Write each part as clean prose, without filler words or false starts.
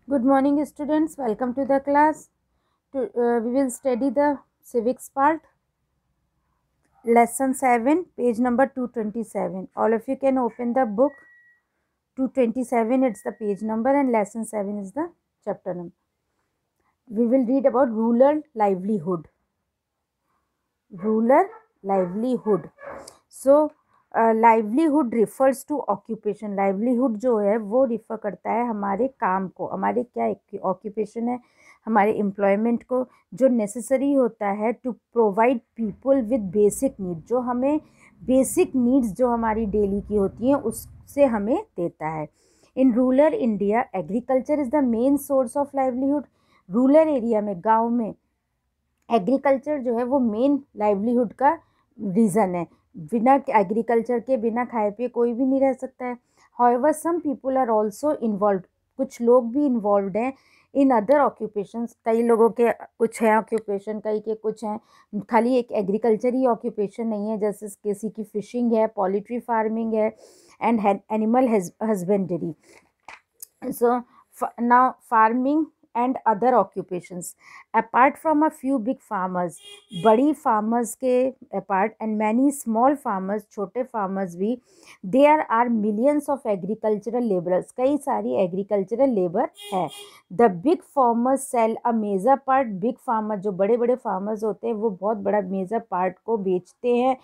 Good morning, students. Welcome to the class. We will study the civics part, lesson 7, page number 227. All of you can open the book. 227, it's the page number, and lesson 7 is the chapter number. We will read about rural livelihood. Rural livelihood. So, livelihood refers to occupation. Livelihood जो है वो refer करता है हमारे काम को, हमारे क्या ऑक्यूपेशन है, हमारे एम्प्लॉयमेंट को, जो नेसेसरी होता है to provide people with basic need. जो हमें बेसिक नीड्स जो हमारी डेली की होती हैं उससे हमें देता है. In rural India agriculture is the main source of livelihood. Rural area में, गाँव में एग्रीकल्चर जो है वो मेन लाइवलीहुड का रीज़न है. बिना एग्रीकल्चर के, बिना खाए पिए कोई भी नहीं रह सकता है. However some people are also involve. कुछ लोग भी इन्वॉल्व हैं इन अदर ऑक्यूपेशंस. कई लोगों के कुछ हैं ऑक्यूपेशन, कई के कुछ हैं. खाली एक एग्रीकल्चर ही ऑक्यूपेशन नहीं है, जैसे किसी की फिशिंग है, पोल्ट्री फार्मिंग है, and animal husbandry. So now farming and other occupations apart from a few big farmers, बड़ी farmers के apart and many small farmers, छोटे farmers भी, there are millions of agricultural laborers. कई सारी agricultural labor है. The big farmers sell a major part. big farmer जो बड़े बड़े farmers होते हैं वो बहुत बड़ा major part को बेचते हैं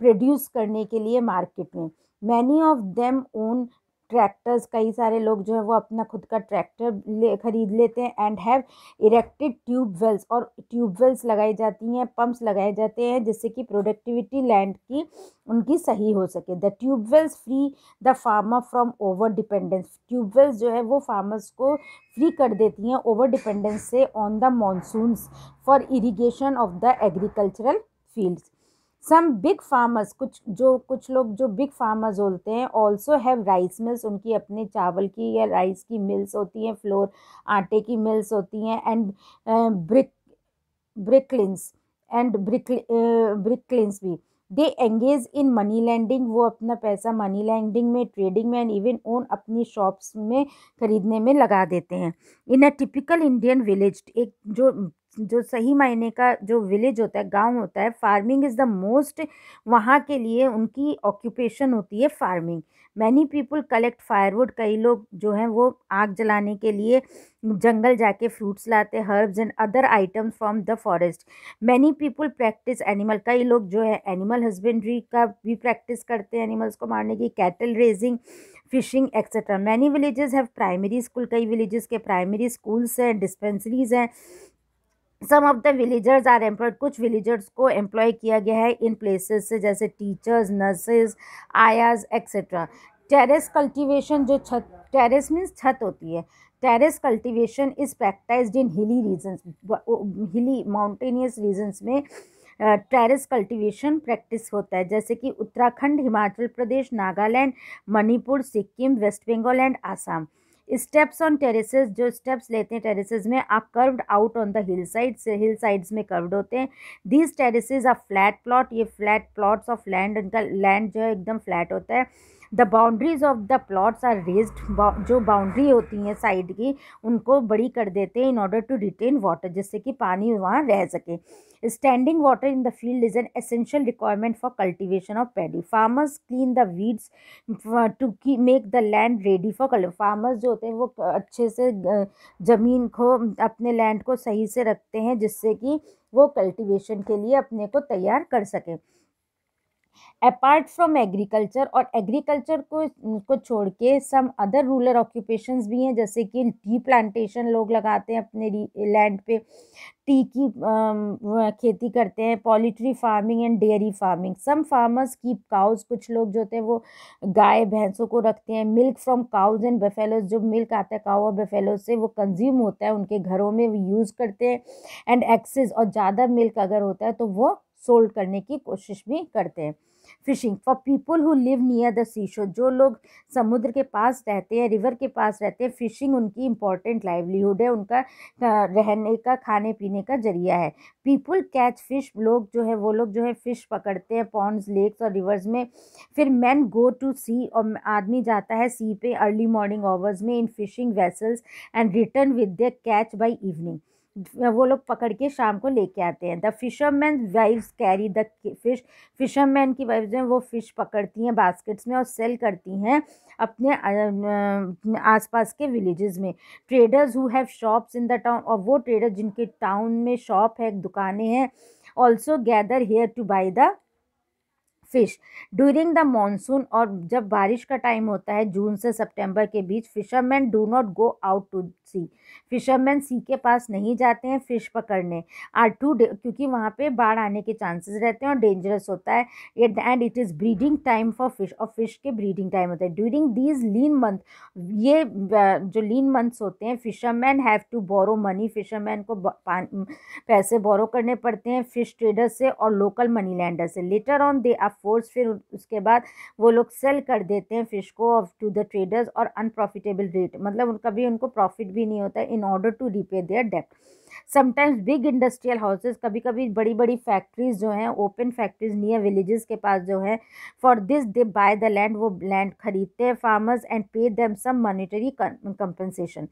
प्रोड्यूस करने के लिए मार्केट में. Many of them own tractors. कई सारे लोग जो है वो अपना खुद का ट्रैक्टर खरीद लेते हैं. And have erected tube wells. और ट्यूब वेल्स लगाई जाती हैं, पंप्स लगाए जाते हैं जिससे कि प्रोडक्टिविटी लैंड की उनकी सही हो सके. The tube wells free the farmer from over dependence. Tube wells जो है वो फार्मर्स को फ्री कर देती हैं ओवर डिपेंडेंस से on the monsoons for irrigation of the agricultural fields. Some big farmers, कुछ लोग जो बिग फार्मर्स होते हैं ऑल्सो हैव राइस मिल्स. उनकी अपने चावल की या राइस की मिल्स होती हैं, फ्लोर आटे की मिल्स होती हैं. एंड ब्रिकलिन्स ब्रिकलिन्स भी. दे एंगेज इन मनी लैंडिंग. वो अपना पैसा मनी लैंडिंग में, ट्रेडिंग में, एंड इवन ओन अपनी शॉप्स में खरीदने में लगा देते हैं. इन अ टिपिकल इंडियन विलेज, एक जो सही मायने का जो विलेज होता है, गांव होता है, फार्मिंग इज़ द मोस्ट. वहाँ के लिए उनकी ऑक्यूपेशन होती है farming. Many people collect firewood. कई लोग जो हैं वो आग जलाने के लिए जंगल जाके फ्रूट्स लाते हैं, herbs and other items from the forest. Many people practice animal. कई लोग जो है एनिमल हस्बेंड्री का भी प्रैक्टिस करते हैं, एनिमल्स को मारने की, cattle raising, fishing etcetera. Many villages have primary school. कई विलेजेस के प्राइमरी स्कूल्स हैं, डिस्पेंसरीज हैं. Some of the villagers are employed. कुछ विलेजर्स को एम्प्लॉय किया गया है इन प्लेसेस से, जैसे teachers, nurses, ayahs etcetera. Terrace cultivation, जो टेरेस मीन्स छत होती है. Terrace cultivation is practised in hilly regions. Hilly mountainous regions में टेरेस कल्टीवेशन प्रैक्टिस होता है, जैसे कि Uttarakhand, Himachal Pradesh, Nagaland, Manipur, Sikkim, west Bengal and Assam. Steps on terraces, जो स्टेप्स लेते हैं टेरेसेस में, are curved out on the hill sides. Hill sides में कर्व्ड होते हैं. These terraces are flat plot. ये फ्लैट प्लॉट्स ऑफ लैंड, उनका लैंड जो है एकदम फ्लैट होता है. The boundaries of the plots are raised. जो बाउंड्री होती हैं साइड की उनको बड़ी कर देते हैं in order to retain water, जिससे कि पानी वहाँ रह सके. Standing water in the field is an essential requirement for cultivation of paddy. Farmers clean the weeds to make the land ready for cultivation. Farmers जो होते हैं वो अच्छे से ज़मीन को, अपने लैंड को सही से रखते हैं जिससे कि वो कल्टिवेशन के लिए अपने को तैयार कर सकें. अपार्ट फ्रॉम एग्रीकल्चर, और एग्रीकल्चर को छोड़ के सम अदर रूरल ऑक्यूपेशंस भी हैं, जैसे कि टी प्लांटेशन लोग लगाते हैं अपने लैंड पे, टी की खेती करते हैं. Poultry farming and dairy farming. Some farmers keep cows. कुछ लोग जो होते हैं वो गाय भैंसों को रखते हैं. Milk from cows and buffaloes. जो मिल्क आता है काउ और बेफेलोज से वो कंज्यूम होता है उनके घरों में, वो यूज़ करते हैं. एंड एक्सेस, और ज़्यादा मिल्क अगर होता है तो वो सोल्ड करने की कोशिश भी करते हैं. Fishing for people who live near the sea shore, जो लोग समुद्र के पास रहते हैं, रिवर के पास रहते हैं, फिशिंग उनकी इंपॉर्टेंट लाइवलीहुड है, उनका रहने का, खाने पीने का जरिया है। पीपल कैच फिश, लोग जो है वो लोग जो है फिश पकड़ते हैं पॉन्ड्स, लेक्स और रिवर्स में। फिर मैन गो टू सी, और आदमी जाता है सी पे अर्ली मॉर्निंग आवर्स में इन fishing vessels and return with their catch by evening, वो लोग पकड़ के शाम को लेके आते हैं। The fisherman wives carry the fish, fisherman की वाइव्स हैं वो फिश पकड़ती हैं बास्केट्स में और सेल करती हैं अपने आसपास के विलेजेस में। Traders who have shops in the town, और वो ट्रेडर जिनके टाउन में शॉप है, दुकानें हैं, also gather hair two by the fish during the monsoon, और जब बारिश का टाइम होता है जून से सितंबर के बीच, fisherman do not go out to sea, fisherman sea के पास नहीं जाते हैं फिश पकड़ने, आर टू, क्योंकि वहाँ पे बाढ़ आने के चांसेस रहते हैं और डेंजरस होता है, and it is breeding time for fish, और फिश के ब्रीडिंग टाइम होता है ड्यूरिंग दीज लीन मंथ। ये जो लीन मंथ्स होते हैं, fisherman have to borrow money, fisherman को पैसे बोरो करने पड़ते हैं फिश ट्रेडर से और लोकल मनी लैंडर से। Later on they are force, फिर उसके बाद वो लोग सेल कर देते हैं फिश को टू द ट्रेडर्स और अनप्रॉफिटेबल रेट, मतलब कभी उनको प्रॉफिट भी नहीं होता है, in order to repay their debt. Sometimes big industrial houses, कभी कभी बड़ी बड़ी फैक्ट्रीज जो हैं, ओपन फैक्ट्रीज नियर विलेजेस के पास जो है, for this they buy the land, वो लैंड खरीदते हैं farmers and pay them some monetary compensation.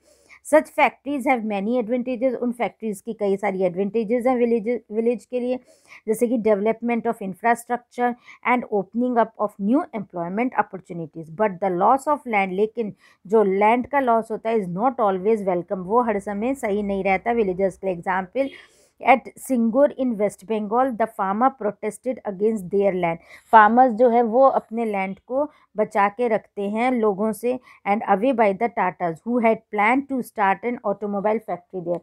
Such factories have many advantages, उन फैक्ट्रीज की कई सारी एडवांटेजेस हैं विलेज के लिए, जैसे कि development of infrastructure and opening up of new employment opportunities. But the loss of land, लेकिन जो लैंड का लॉस होता है, इज़ नॉट ऑलवेज वेलकम, वो हर समय सही नहीं रहता विलेजर्स के लिए। Example, at Singur in west Bengal the farmer protested against their land, farmers जो है वो अपने लैंड को बचा के रखते हैं लोगों से, and away by the Tatas who had plan to start an automobile factory there,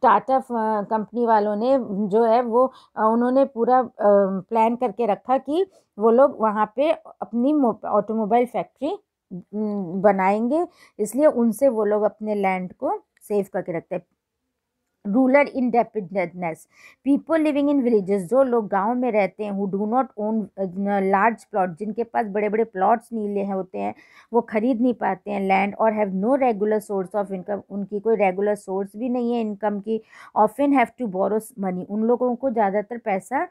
Tata company वालों ने जो है वो उन्होंने पूरा प्लान करके रखा कि वो लोग वहाँ पे अपनी ऑटोमोबाइल फैक्ट्री बनाएंगे, इसलिए उनसे वो लोग अपने लैंड को सेव करके रखते हैं। Rural independentness, people living in villages, जो लोग गांव में रहते हैं, who do not own large plot, जिनके पास बड़े बड़े प्लॉट्स नीले हैं होते हैं, वो खरीद नहीं पाते हैं लैंड, और have no regular source of income, उनकी कोई रेगुलर सोर्स भी नहीं है इनकम की, often have to borrow money, उन लोगों को ज़्यादातर पैसा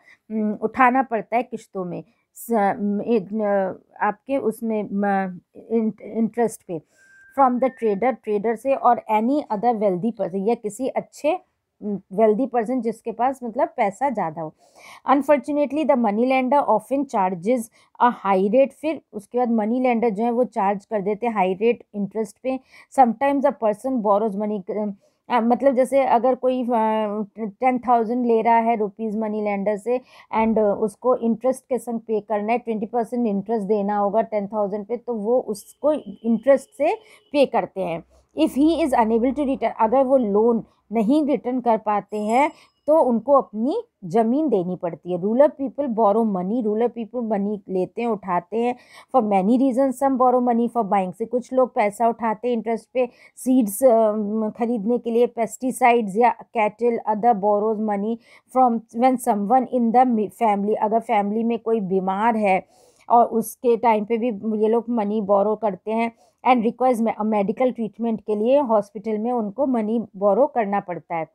उठाना पड़ता है किश्तों में, आपके उसमें इंटरेस्ट पे, फ्रॉम द ट्रेडर, ट्रेडर से, और एनी अदर वेल्दी पर्सन, या किसी अच्छे वेल्दी पर्सन जिसके पास मतलब पैसा ज़्यादा हो। Unfortunately the money lender often charges a high rate, फिर उसके बाद मनी लेंडर जो है वो चार्ज कर देते हैं हाई रेट इंटरेस्ट पे। Sometimes a person borrows money, मतलब जैसे अगर कोई 10,000 ले रहा है रुपीज़ मनी लेंडर से, एंड उसको इंटरेस्ट के संग पे करना है, 20% इंटरेस्ट देना होगा 10,000 पे, तो वो उसको इंटरेस्ट से पे करते हैं। If he is unable to return, अगर वो लोन नहीं रिटर्न कर पाते हैं तो उनको अपनी ज़मीन देनी पड़ती है। Rural people borrow money, rural people money लेते हैं, उठाते हैं for many reason, some borrow money for buying, से कुछ लोग पैसा उठाते हैं इंटरेस्ट पे सीड्स खरीदने के लिए, पेस्टिसाइड्स या cattle, other borrows money from when someone in the family, अगर फैमिली में कोई बीमार है और उसके टाइम पे भी ये लोग मनी बोरो करते हैं, एंड रिक्वायर्स मेडिकल ट्रीटमेंट के लिए हॉस्पिटल में उनको मनी बोरो करना पड़ता है।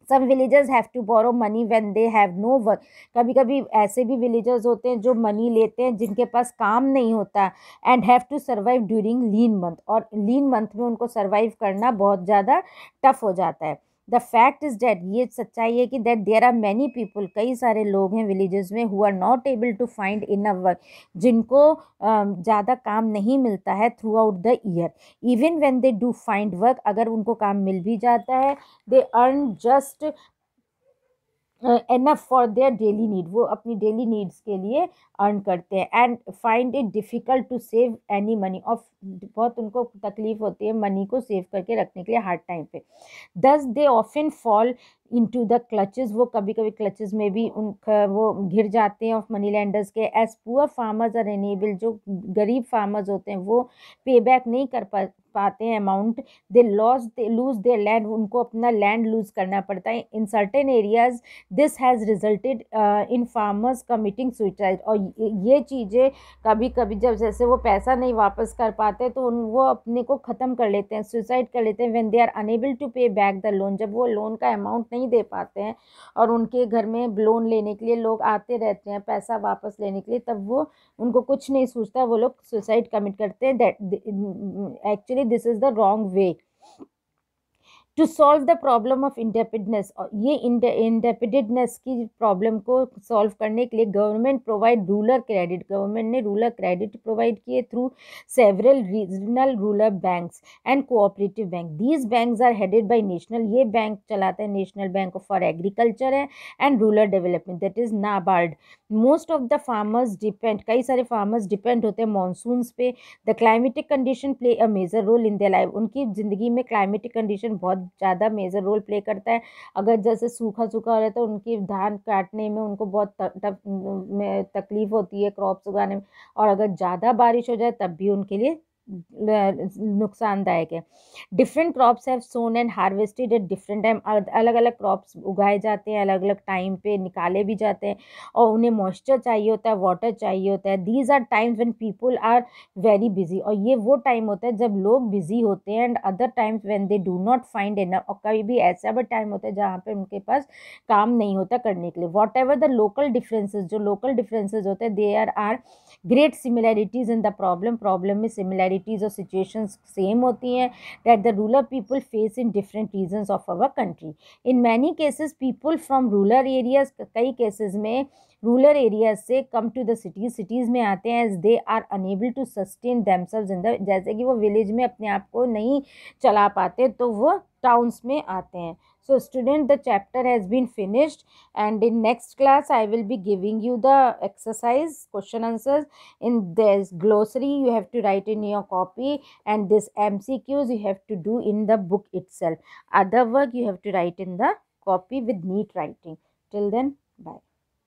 Some villagers have to borrow money when they have no work, कभी कभी ऐसे भी विलेजर्स होते हैं जो मनी लेते हैं जिनके पास काम नहीं होता, and have to survive during lean month, और लीन मंथ में उनको सर्वाइव करना बहुत ज़्यादा टफ हो जाता है। द फैक्ट इज़ डेट, ये सच्चाई है कि that there are many people, कई सारे लोग हैं विलेजेस में, who are not able to find enough work, जिनको ज़्यादा काम नहीं मिलता है throughout the year. Even when they do find work, अगर उनको काम मिल भी जाता है, they earn just enough for their daily need, वो अपनी डेली नीड्स के लिए अर्न करते हैं, and find it difficult to save any money, और बहुत उनको तकलीफ होती है मनी को सेव करके रखने के लिए हार्ड टाइम पे। दस they often fall into the clutches, वो कभी कभी क्लचेस में भी उनका वो घिर जाते हैं ऑफ मनी लेंडर्स के। As poor farmers are unable, जो गरीब फार्मर्स होते हैं वो पे बैक नहीं कर पाते हैं amount, they lose their land, उनको अपना लैंड लूज करना पड़ता है। In certain areas this has resulted in farmers committing suicide, और ये चीज़ें कभी कभी जब जैसे वो पैसा नहीं वापस कर पाते तो वो अपने को ख़त्म कर लेते हैं, सुसाइड कर लेते हैं। When they are unable to pay back the loan, जब वो लोन का अमाउंट नहीं दे पाते हैं और उनके घर में लोन लेने के लिए लोग आते रहते हैं पैसा वापस लेने के लिए, तब वो उनको कुछ नहीं सूझता, वो लोग सुसाइड कमिट करते हैं। That actually this is the wrong way to solve the problem of independence. और ये इंडेपेंडेंस की प्रॉब्लम को सॉल्व करने के लिए government provide rural credit, government ने रूरल क्रेडिट प्रोवाइड किए through several regional rural banks and cooperative bank. These banks are headed by national, ये बैंक चलाता है नेशनल बैंक फॉर एग्रीकल्चर है and rural development, that is NABARD. Most of the farmers depend, कई सारे farmers depend होते हैं monsoons पे। The climatic condition play a major role in their life, उनकी ज़िंदगी में क्लाइमेटिक कंडीशन बहुत ज़्यादा मेजर रोल प्ले करता है। अगर जैसे सूखा सूखा हो रहा है तो उनकी धान काटने में उनको बहुत तकलीफ होती है क्रॉप्स उगाने में, और अगर ज़्यादा बारिश हो जाए तब भी उनके लिए नुकसानदायक है। Different crops have sown and harvested at different time, अलग अलग क्रॉप्स उगाए जाते हैं, अलग अलग टाइम पे निकाले भी जाते हैं, और उन्हें मॉइस्चर चाहिए होता है, वाटर चाहिए होता है। These are times when people are very busy, और ये वो टाइम होता है जब लोग बिजी होते हैं। And other times when they do not find enough, और कभी भी ऐसा भी टाइम होता है जहाँ पे उनके पास काम नहीं होता करने के लिए। Whatever the local differences, जो लोकल डिफरेंसेस होते हैं, there are great similarities in the problem में सिमिलैरिटीज और सिचुएशंस सेम होती हैं that the rural people face in different regions of our country. In many cases people from rural areas, कई cases में rural areas से come to the cities में आते हैं, as they are unable to sustain themselves in the, जैसे कि वो village में अपने आप को नहीं चला पाते तो वो टाउन्स में आते हैं। So student, the chapter has been finished, and in next class I will be giving you the exercise question answers. In this glossary you have to write in your copy, and this MCQs you have to do in the book itself. Other work you have to write in the copy with neat writing. Till then, bye.